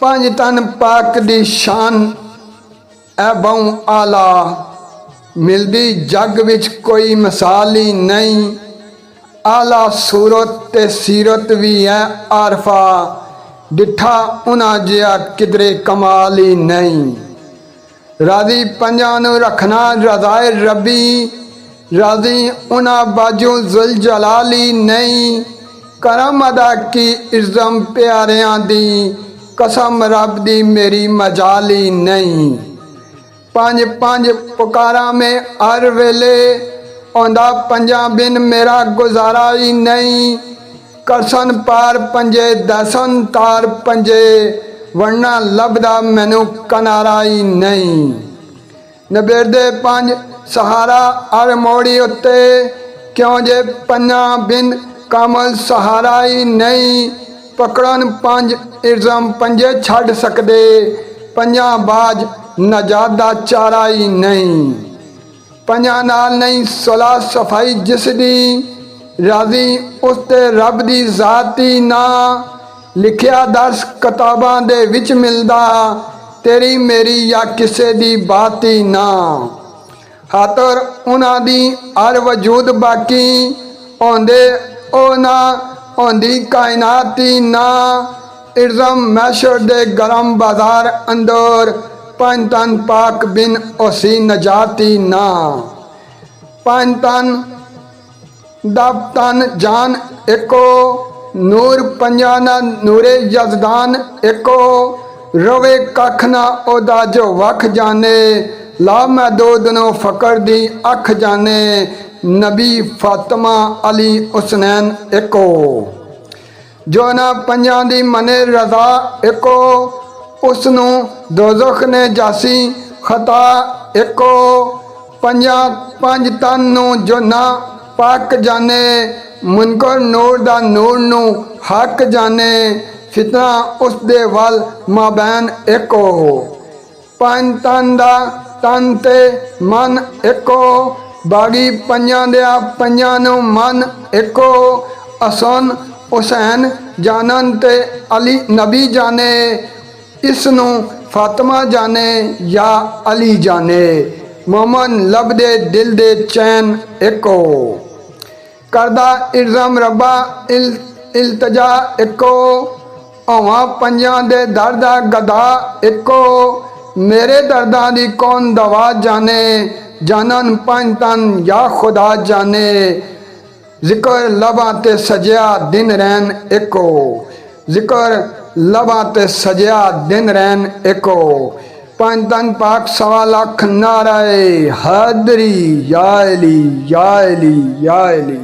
पंज तन पाक दी शान ऐ बहु आला, मिलदी जग विच कोई मिसाल ही नहीं। आला सूरत ते सीरत भी है आरफा, डिठा उन्हां जिहा किधरे कमाल ही नहीं। राजी पंजां नूं रखना रज़ाए रबी, राजी उन्हां बाजू जुल जलाली नहीं। करम अदा की इज़्ज़म प्यारियां दी, कसम रब दी मेरी मजाली नहीं। पंज पंज पुकारा में हर वेले, औंदा पंजां बिन मेरा गुजारा ही नहीं। करसन पार पंजे दसन तार पंजे, वरना लभदा मैनू कनारा ही नहीं। नबेड़दे पंज सहारा हर मोड़ी उत्ते, क्यों जे पंजां बिन कामल सहारा ही नहीं। पकड़न पंज इज़्ज़म पंजे छड़ सकदे, पंजां बाज नजात दा चारा ही नहीं। पंजां नाल नहीं सुलह सफाई जिसदी, राजी उसते रब दी ज़ात ही ना। लिखिया दर्स किताबां दे विच मिलदा, तेरी मेरी या किसे दी बात ही ना। खातर उन्हां दी हर वजूद बाकी, औंदे ओ ना औंदी कायनात ही ना। इज़्ज़म मैशर दे गरम बाजार अंदर, पंज तन पाक बिन ओसी नजात ही ना। पंज तन दब तन जान एको, नूर पंजां दा नूरे यज़दान एको। रवे कख ना ओदा जो वख जाने, ला महदूद नो फकर दी अख जाने। नबी फातिमा अली हुसनैन एको, जो ना पंजां दी मने रज़ा एको। उसनू दोज़ख ने जासी खता एको। पंजां पंज तन नू जो ना पाक जाने, मुनकर नूर दा नूर नू हक जाने। फितना उस दे वल माबैन एको, पंज तन दा तन ते मन एको। बागी पंजां दिया पंजां नू मन एको। हसन हुसैन जानन ते अली नबी जाने, इसनू फातिमा जाने या अली जाने। मोमन लभदे दिल दे चैन एको, करदा इज़्ज़म रब्बा इल्तजा एको। होवां पंजां दे दर्दा गदा एको, मेरे दर्दां दी कौन दवा जाने। जानन पंज तन या खुदा जाने, जिक्र लबां ते सजिया दिन रैन एको। जिक्र लबां ते सजिया दिन रैन एको। पंज तन पाक सवा लख नाराए हैदरी, या अली या अली या अली।